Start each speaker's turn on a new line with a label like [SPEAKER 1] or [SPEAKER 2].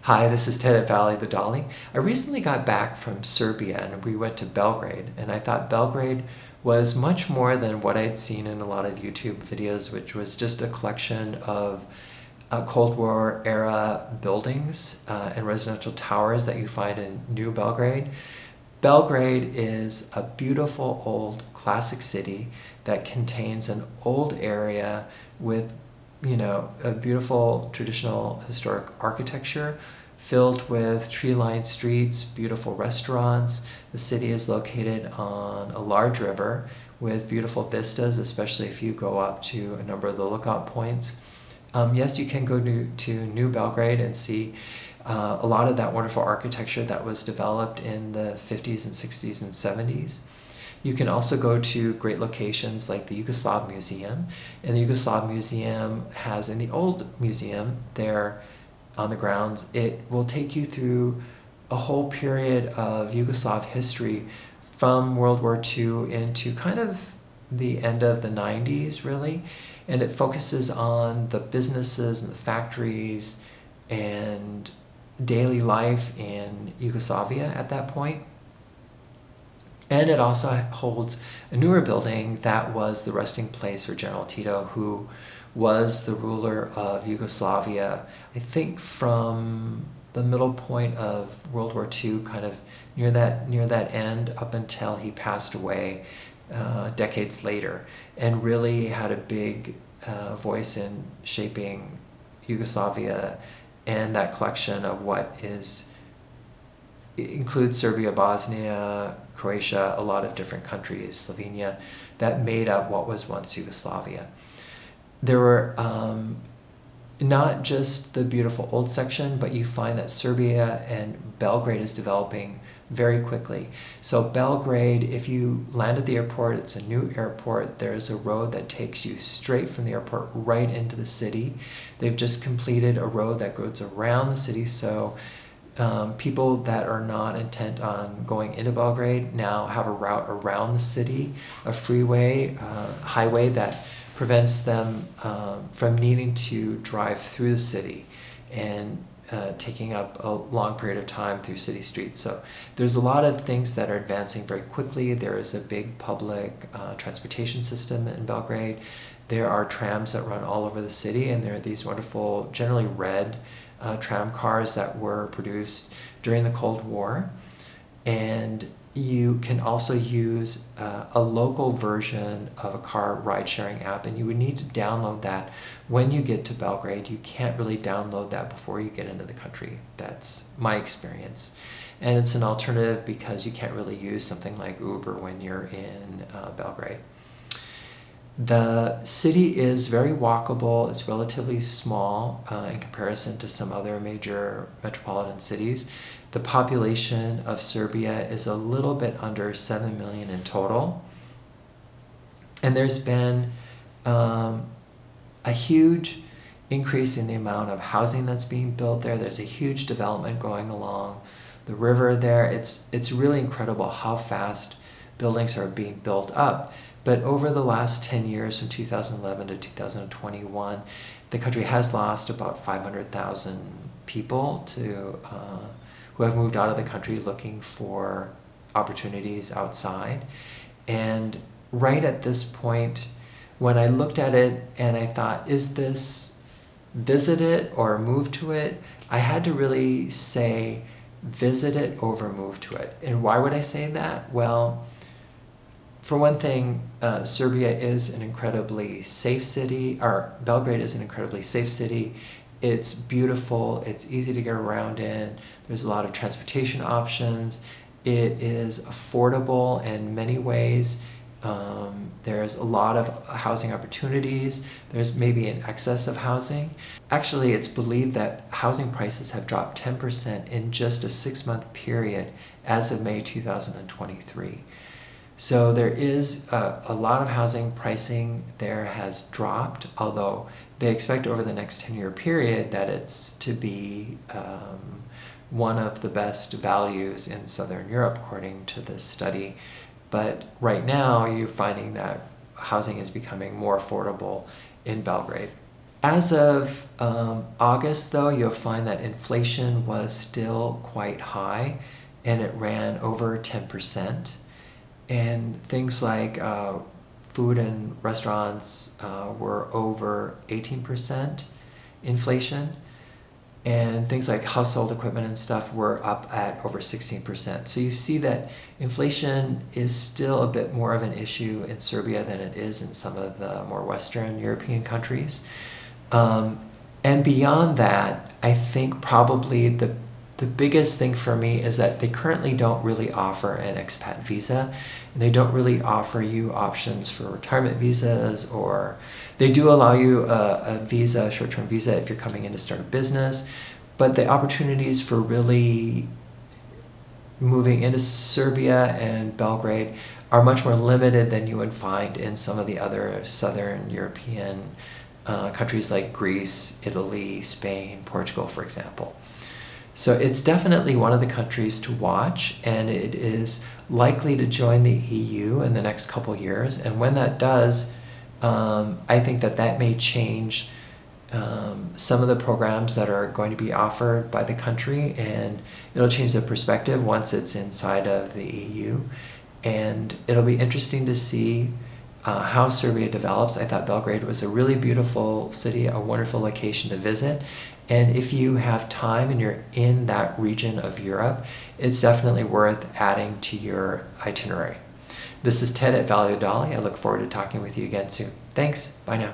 [SPEAKER 1] Hi, this is Ted at Valley the Dolly. I recently got back from Serbia and we went to Belgrade, and I thought Belgrade was much more than what I'd seen in a lot of YouTube videos, which was just a collection of Cold War era buildings and residential towers that you find in New Belgrade. Belgrade is a beautiful old classic city that contains an old area with, a beautiful traditional historic architecture filled with tree-lined streets, beautiful restaurants. The city is located on a large river with beautiful vistas, especially if you go up to a number of the lookout points. Yes, you can go to New Belgrade and see a lot of that wonderful architecture that was developed in the 50s and 60s and 70s. You can also go to great locations like the Yugoslavia Museum. And the Yugoslavia Museum has, in the old museum there on the grounds, it will take you through a whole period of Yugoslav history from World War II into kind of the end of the 90s, really. And it focuses on the businesses and the factories and daily life in Yugoslavia at that point. And it also holds a newer building that was the resting place for General Tito, who was the ruler of Yugoslavia, I think from the middle point of World War II, kind of near that end, up until he passed away decades later, and really had a big voice in shaping Yugoslavia and that collection of what includes Serbia, Bosnia, Croatia, a lot of different countries, Slovenia, that made up what was once Yugoslavia. There were not just the beautiful old section, but you find that Serbia and Belgrade is developing very quickly. So Belgrade, if you land at the airport, it's a new airport. There's a road that takes you straight from the airport right into the city. They've just completed a road that goes around the city, so people that are not intent on going into Belgrade now have a route around the city, a freeway, highway that prevents them from needing to drive through the city and taking up a long period of time through city streets. So there's a lot of things that are advancing very quickly. There is a big public transportation system in Belgrade. There are trams that run all over the city, and there are these wonderful, generally red tram cars that were produced during the Cold War. And you can also use a local version of a car ride-sharing app, and you would need to download that when you get to Belgrade. You can't really download that before you get into the country. That's my experience. And it's an alternative because you can't really use something like Uber when you're in Belgrade. The city is very walkable. It's relatively small in comparison to some other major metropolitan cities. The population of Serbia is a little bit under 7 million in total. And there's been a huge increase in the amount of housing that's being built there. There's a huge development going along the river there. It's really incredible how fast buildings are being built up. But over the last 10 years, from 2011 to 2021, the country has lost about 500,000 people who have moved out of the country looking for opportunities outside. And right at this point, when I looked at it and I thought, is this visit it or move to it? I had to really say visit it over move to it. And why would I say that? Well, for one thing, Serbia is an incredibly safe city, or Belgrade is an incredibly safe city. It's beautiful, it's easy to get around in, there's a lot of transportation options, it is affordable in many ways, there's a lot of housing opportunities, there's maybe an excess of housing. Actually, it's believed that housing prices have dropped 10% in just a 6-month period as of May 2023. So there is a lot of housing pricing there has dropped, although they expect over the next 10-year period that it's to be one of the best values in Southern Europe, according to this study. But right now, you're finding that housing is becoming more affordable in Belgrade. As of August, though, you'll find that inflation was still quite high, and it ran over 10%. And things like food and restaurants were over 18% inflation. And things like household equipment and stuff were up at over 16%. So you see that inflation is still a bit more of an issue in Serbia than it is in some of the more Western European countries. And beyond that, I think probably the biggest thing for me is that they currently don't really offer an expat visa, and they don't really offer you options for retirement visas, or they do allow you a visa, a short-term visa, if you're coming in to start a business, but the opportunities for really moving into Serbia and Belgrade are much more limited than you would find in some of the other Southern European countries like Greece, Italy, Spain, Portugal, for example. So it's definitely one of the countries to watch, and it is likely to join the EU in the next couple years. And when that does, I think that may change some of the programs that are going to be offered by the country, and it'll change the perspective once it's inside of the EU. And it'll be interesting to see how Serbia develops. I thought Belgrade was a really beautiful city, a wonderful location to visit. And if you have time and you're in that region of Europe, it's definitely worth adding to your itinerary. This is Ted at Value Dolly. I look forward to talking with you again soon. Thanks. Bye now.